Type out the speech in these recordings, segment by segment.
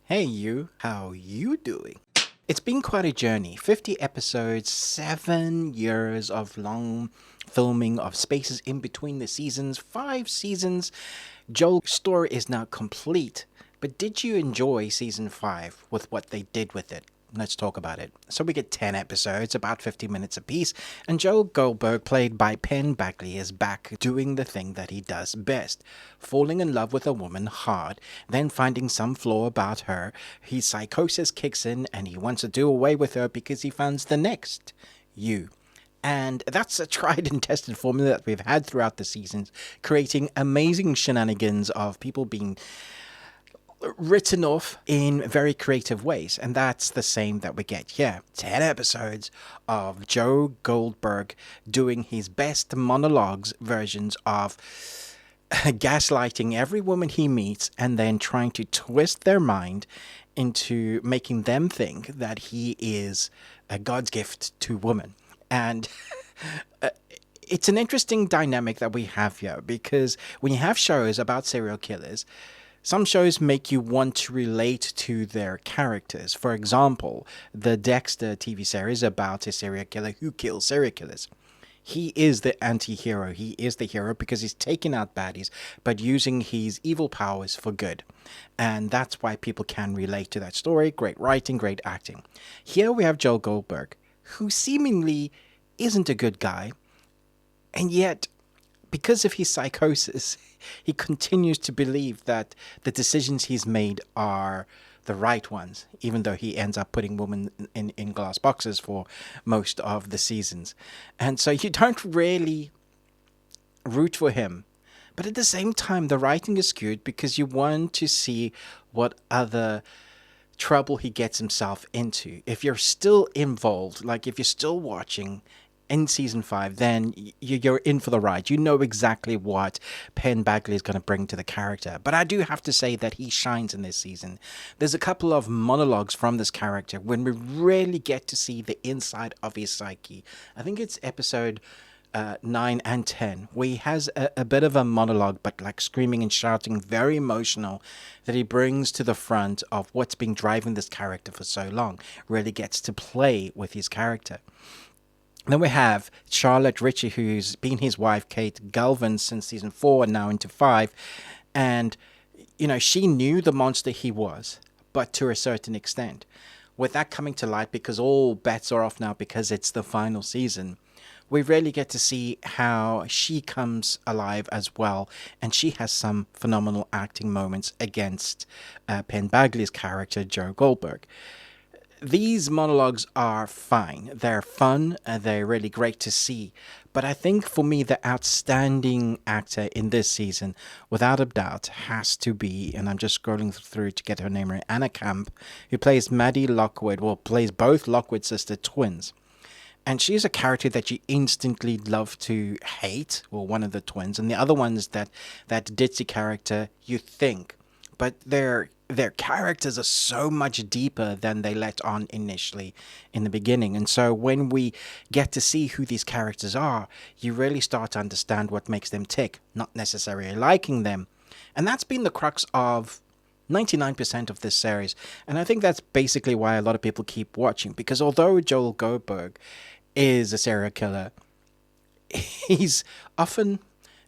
Hey you, how you doing? It's been quite a journey. 50 episodes, 7 years of long filming of spaces in between the seasons, 5 seasons. Joel's story is now complete. But did you enjoy season 5 with what they did with it? Let's talk about it. So we get 10 episodes, about 50 minutes apiece, and Joel Goldberg, played by Penn Bagley, is back doing the thing that he does best. Falling in love with a woman hard, then finding some flaw about her. His psychosis kicks in and he wants to do away with her because he finds the next you. And that's a tried and tested formula that we've had throughout the seasons, creating amazing shenanigans of people being written off in very creative ways. And that's the same that we get here. 10 episodes of Joe Goldberg doing his best monologues versions of gaslighting every woman he meets and then trying to twist their mind into making them think that he is a God's gift to women. And it's an interesting dynamic that we have here, because when you have shows about serial killers, some shows make you want to relate to their characters. For example, the Dexter TV series about a serial killer who kills serial killers. He is the anti-hero. He is the hero because he's taking out baddies, but using his evil powers for good. And that's why people can relate to that story. Great writing, great acting. Here we have Joel Goldberg, who seemingly isn't a good guy, and yet, because of his psychosis, he continues to believe that the decisions he's made are the right ones, even though he ends up putting women in glass boxes for most of the seasons. And so you don't really root for him. But at the same time, the writing is skewed because you want to see what other trouble he gets himself into. If you're still involved, like if you're still watching in season 5, then you're in for the ride. You know exactly what Penn Bagley is going to bring to the character. But I do have to say that he shines in this season. There's a couple of monologues from this character when we really get to see the inside of his psyche. I think it's episode 9 and 10, where he has a bit of a monologue, but like screaming and shouting, very emotional, that he brings to the front of what's been driving this character for so long. Really gets to play with his character. Then we have Charlotte Ritchie, who's been his wife, Kate Galvin, since season 4 and now into 5. And, she knew the monster he was, but to a certain extent. With that coming to light, because all bets are off now because it's the final season, we really get to see how she comes alive as well. And she has some phenomenal acting moments against Penn Bagley's character, Joe Goldberg. These monologues are fine. They're fun. They're really great to see. But I think for me, the outstanding actor in this season, without a doubt, has to be, and I'm just scrolling through to get her name right, Anna Camp, who plays Maddie Lockwood, plays both Lockwood sister twins. And she's a character that you instantly love to hate, one of the twins, and the other one is that ditzy character you think. But their characters are so much deeper than they let on initially in the beginning. And so when we get to see who these characters are, you really start to understand what makes them tick, not necessarily liking them. And that's been the crux of 99% of this series. And I think that's basically why a lot of people keep watching, because although Joel Goldberg is a serial killer, he's often,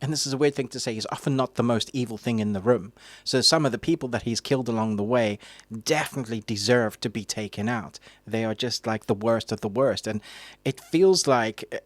and this is a weird thing to say, he's often not the most evil thing in the room. So some of the people that he's killed along the way definitely deserve to be taken out. They are just like the worst of the worst. And it feels like,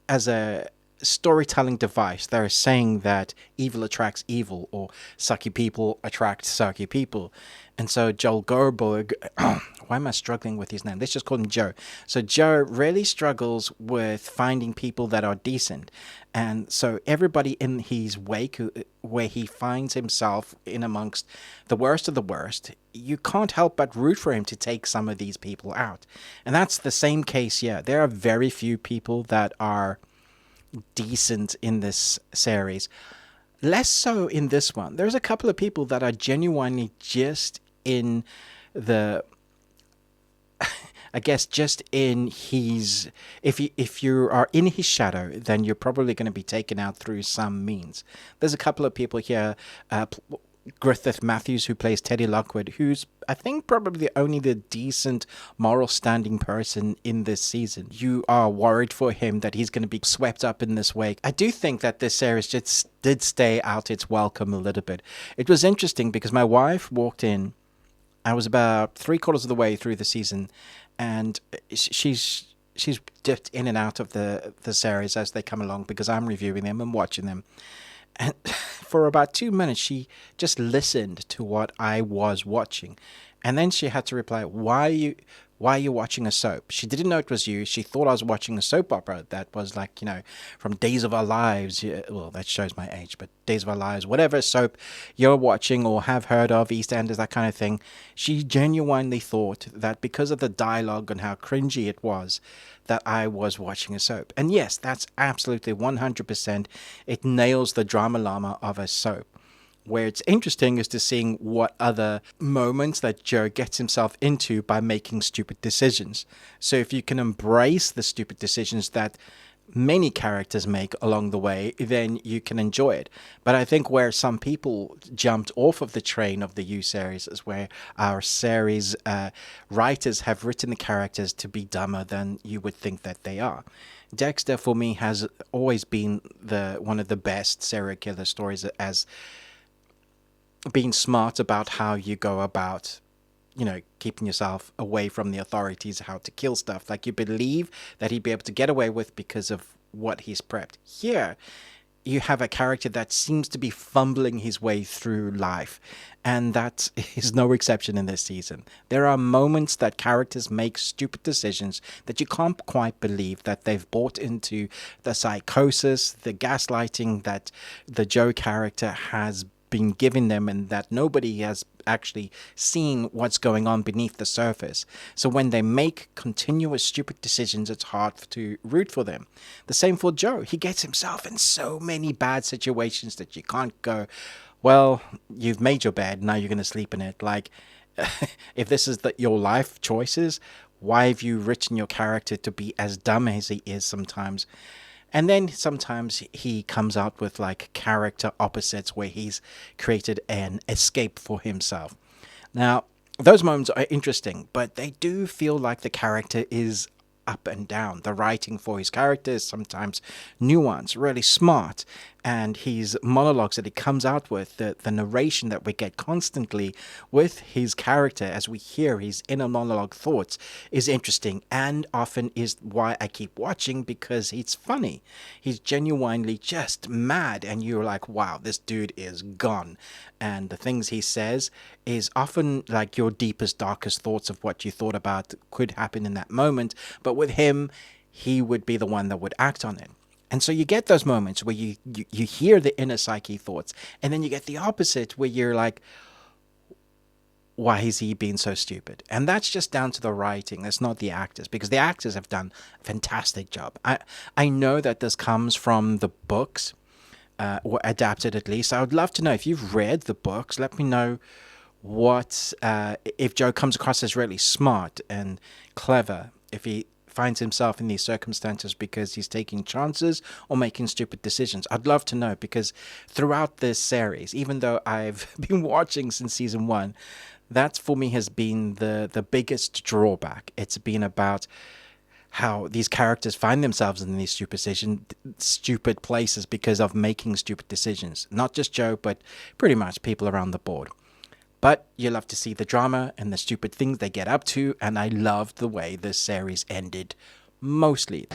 as a storytelling device, they're saying that evil attracts evil, or sucky people attract sucky people. And so Joel Goldberg, why am I struggling with his name? Let's just call him Joe. So Joe really struggles with finding people that are decent. And so everybody in his wake, where he finds himself in amongst the worst of the worst, you can't help but root for him to take some of these people out. And that's the same case here. There are very few people that are decent in this series. Less so in this one. There's a couple of people that are genuinely just in the, I guess, just in his, if you are in his shadow, then you're probably going to be taken out through some means. There's a couple of people here, Griffith Matthews, who plays Teddy Lockwood, who's, I think, probably only the decent moral standing person in this season. You are worried for him that he's going to be swept up in this way. I do think that this series just did stay out its welcome a little bit. It was interesting because my wife walked in. I was about 3/4 of the way through the season, and she's dipped in and out of the series as they come along because I'm reviewing them and watching them. And for about 2 minutes, she just listened to what I was watching. And then she had to reply, why are you watching a soap? She didn't know it was you. She thought I was watching a soap opera that was like, from Days of Our Lives. Well, that shows my age, but Days of Our Lives, whatever soap you're watching or have heard of, EastEnders, that kind of thing. She genuinely thought that because of the dialogue and how cringy it was, that I was watching a soap. And yes, that's absolutely 100%. It nails the drama llama of a soap. Where it's interesting is to seeing what other moments that Joe gets himself into by making stupid decisions. So if you can embrace the stupid decisions that many characters make along the way, then you can enjoy it. But I think where some people jumped off of the train of the U series is where our series writers have written the characters to be dumber than you would think that they are. Dexter, for me, has always been one of the best serial killer stories, as being smart about how you go about, keeping yourself away from the authorities, how to kill stuff. Like, you believe that he'd be able to get away with because of what he's prepped. Here, you have a character that seems to be fumbling his way through life, and that is no exception in this season. There are moments that characters make stupid decisions that you can't quite believe that they've bought into the psychosis, the gaslighting that the Joe character has been given them, and that nobody has actually seen what's going on beneath the surface. So when they make continuous stupid decisions, it's hard to root for them. The same for Joe. He gets himself in so many bad situations that you can't go, well, you've made your bed, now you're going to sleep in it. Like, if this is your life choices, why have you written your character to be as dumb as he is sometimes? And then sometimes he comes out with like character opposites where he's created an escape for himself. Now, those moments are interesting, but they do feel like the character is up and down. The writing for his character is sometimes nuanced, really smart, and his monologues that he comes out with, the narration that we get constantly with his character as we hear his inner monologue thoughts, is interesting, and often is why I keep watching, because it's funny. He's genuinely just mad, and you're like, wow, this dude is gone. And the things he says is often like your deepest, darkest thoughts of what you thought about could happen in that moment, but with him, he would be the one that would act on it. And so you get those moments where you hear the inner psyche thoughts, and then you get the opposite where you're like, why is he being so stupid? And that's just down to the writing. That's not the actors, because the actors have done a fantastic job. I know that this comes from the books, or adapted at least. I would love to know if you've read the books. Let me know what if Joe comes across as really smart and clever, if he finds himself in these circumstances because he's taking chances or making stupid decisions. I'd love to know, because throughout this series, even though I've been watching since season 1, that for me has been the biggest drawback. It's been about how these characters find themselves in these stupid places because of making stupid decisions. Not just Joe, but pretty much people around the board. But you love to see the drama and the stupid things they get up to, and I loved the way this series ended. Mostly.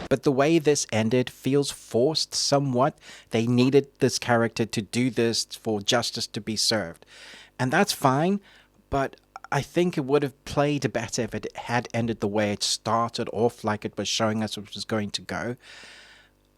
But the way this ended feels forced somewhat. They needed this character to do this for justice to be served. And that's fine, but I think it would have played better if it had ended the way it started off, like it was showing us it was going to go.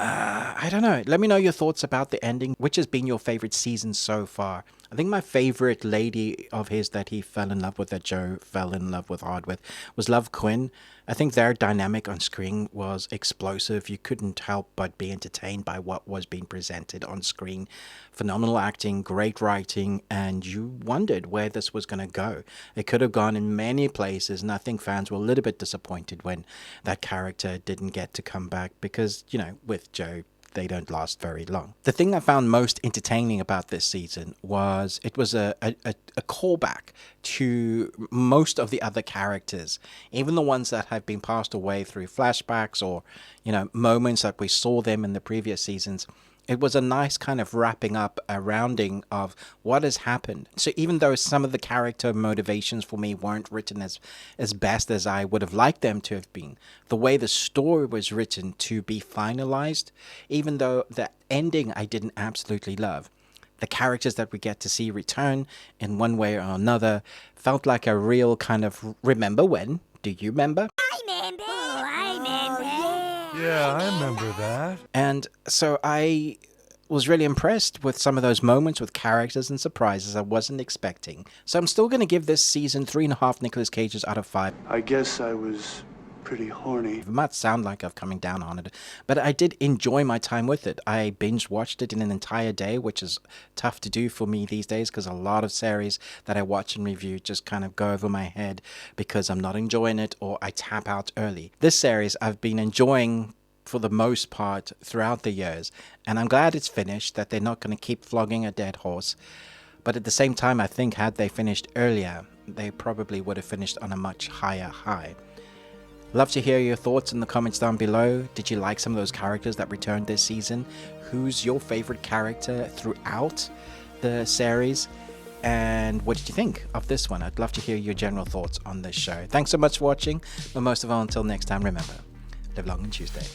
I don't know. Let me know your thoughts about the ending. Which has been your favorite season so far? I think my favorite lady of his that he fell in love with, that Joe fell in love with hard with, was Love Quinn. I think their dynamic on screen was explosive. You couldn't help but be entertained by what was being presented on screen. Phenomenal acting, great writing, and you wondered where this was going to go. It could have gone in many places, and I think fans were a little bit disappointed when that character didn't get to come back because, with Joe they don't last very long. The thing I found most entertaining about this season was it was a callback to most of the other characters, even the ones that have been passed away through flashbacks or, moments that we saw them in the previous seasons. It was a nice kind of wrapping up, a rounding of what has happened. So even though some of the character motivations for me weren't written as best as I would have liked them to have been, the way the story was written to be finalized, even though the ending I didn't absolutely love, the characters that we get to see return in one way or another felt like a real kind of remember when? Do you remember? Yeah, I remember that. And so I was really impressed with some of those moments with characters and surprises I wasn't expecting. So I'm still going to give this season 3.5 Nicolas Cages out of 5. I guess I was pretty horny. It might sound like I'm coming down on it, but I did enjoy my time with it. I binge watched it in an entire day, which is tough to do for me these days because a lot of series that I watch and review just kind of go over my head because I'm not enjoying it or I tap out early. This series I've been enjoying for the most part throughout the years, and I'm glad it's finished, that they're not going to keep flogging a dead horse. But at the same time, I think had they finished earlier, they probably would have finished on a much higher high. Love to hear your thoughts in the comments down below. Did you like some of those characters that returned this season? Who's your favorite character throughout the series? And what did you think of this one? I'd love to hear your general thoughts on this show. Thanks so much for watching, but most of all, until next time, remember, live long and Tuesday.